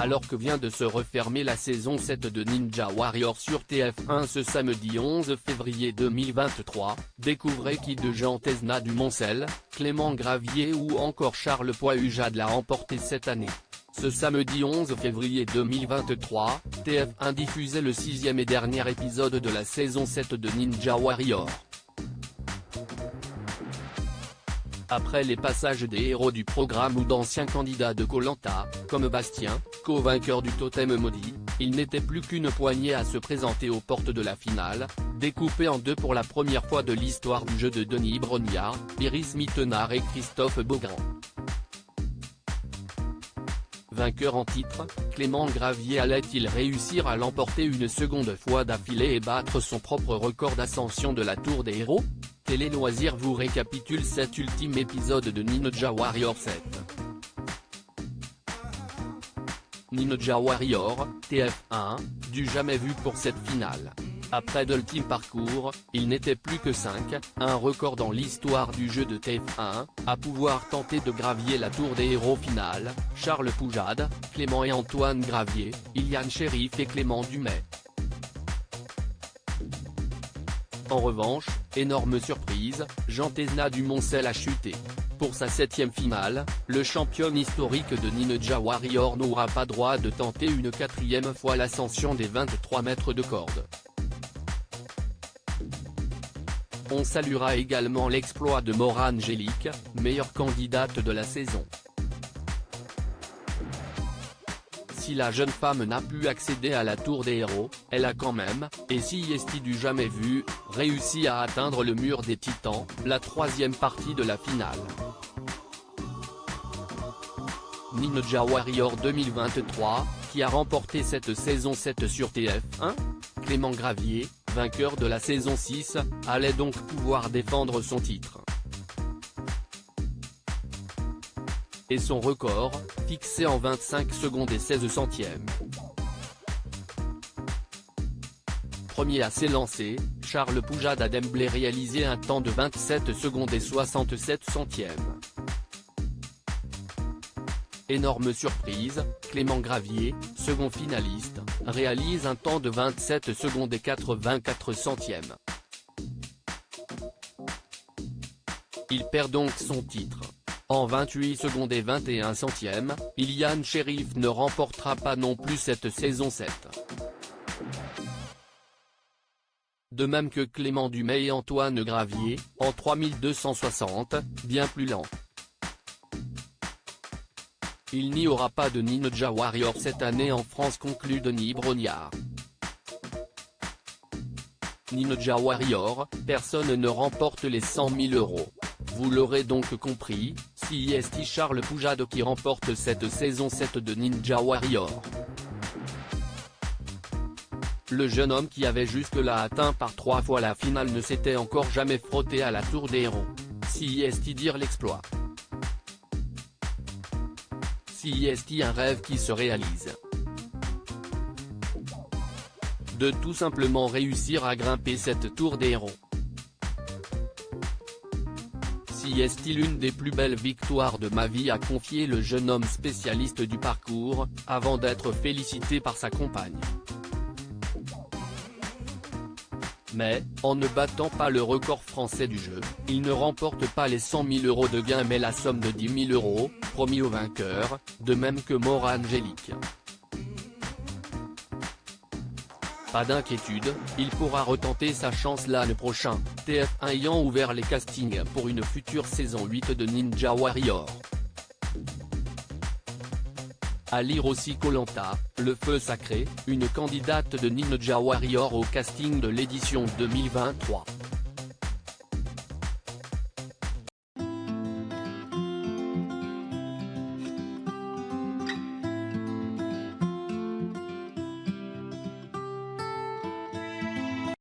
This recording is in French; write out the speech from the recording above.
Alors que vient de se refermer la saison 7 de Ninja Warrior sur TF1 ce samedi 11 février 2023, découvrez qui de Jean Tesna du Moncel, Clément Gravier ou encore Charles Poihujade l'a remporté cette année. Ce samedi 11 février 2023, TF1 diffusait le 6e et dernier épisode de la saison 7 de Ninja Warrior. Après les passages des héros du programme ou d'anciens candidats de Koh-Lanta, comme Bastien, co-vainqueur du totem maudit, il n'était plus qu'une poignée à se présenter aux portes de la finale, découpée en deux pour la première fois de l'histoire du jeu de Denis Brognard, Iris Mittenard et Christophe Beaugrand. Vainqueur en titre, Clément Gravier allait-il réussir à l'emporter une seconde fois d'affilée et battre son propre record d'ascension de la Tour des Héros? Télé Loisirs vous récapitule cet ultime épisode de Ninja Warrior 7. Ninja Warrior, TF1, du jamais vu pour cette finale. Après de l'ultime parcours, il n'était plus que 5, un record dans l'histoire du jeu de TF1, à pouvoir tenter de gravier la Tour des Héros finale, Charles Poihujade, Clément et Antoine Gravier, Iliane Sheriff et Clément Dumais. En revanche, énorme surprise, Jean Tesna du Moncel a chuté. Pour sa 7e finale, le champion historique de Ninja Warrior n'aura pas droit de tenter une 4e fois l'ascension des 23 mètres de corde. On saluera également l'exploit de Maura Angélique, meilleure candidate de la saison. Si la jeune femme n'a pu accéder à la Tour des Héros, elle a quand même, et si est du jamais vu, réussi à atteindre le mur des Titans, la 3e partie de la finale. Ninja Warrior 2023, qui a remporté cette saison 7 sur TF1, Clément Gravier, vainqueur de la saison 6, allait donc pouvoir défendre son titre. Et son record, fixé en 25 secondes et 16 centièmes. Premier à s'élancer, Charles Poihujade a d'emblée réalisé un temps de 27 secondes et 67 centièmes. Énorme surprise, Clément Gravier, second finaliste, réalise un temps de 27 secondes et 84 centièmes. Il perd donc son titre. En 28 secondes et 21 centièmes, Iliane Sheriff ne remportera pas non plus cette saison 7. De même que Clément Dumais et Antoine Gravier, en 3260, bien plus lent. Il n'y aura pas de Ninja Warrior cette année en France, conclut Denis Brognard. Ninja Warrior, personne ne remporte les 100 000 €. Vous l'aurez donc compris, c'est Charles Poihujade qui remporte cette saison 7 de Ninja Warrior. Le jeune homme qui avait jusque-là atteint par 3 fois la finale ne s'était encore jamais frotté à la Tour des Héros. C'est dire l'exploit. C'est un rêve qui se réalise. De tout simplement réussir à grimper cette Tour des Héros. C'est l'une des plus belles victoires de ma vie, a confié le jeune homme spécialiste du parcours, avant d'être félicité par sa compagne. Mais, en ne battant pas le record français du jeu, il ne remporte pas les 100 000 € de gain mais la somme de 10 000 €, promis au vainqueur, de même que Maura Angélique. Pas d'inquiétude, il pourra retenter sa chance l'année prochaine, TF1 ayant ouvert les castings pour une future saison 8 de Ninja Warrior. À lire aussi Koh-Lanta, le feu sacré, une candidate de Ninja Warrior au casting de l'édition 2023.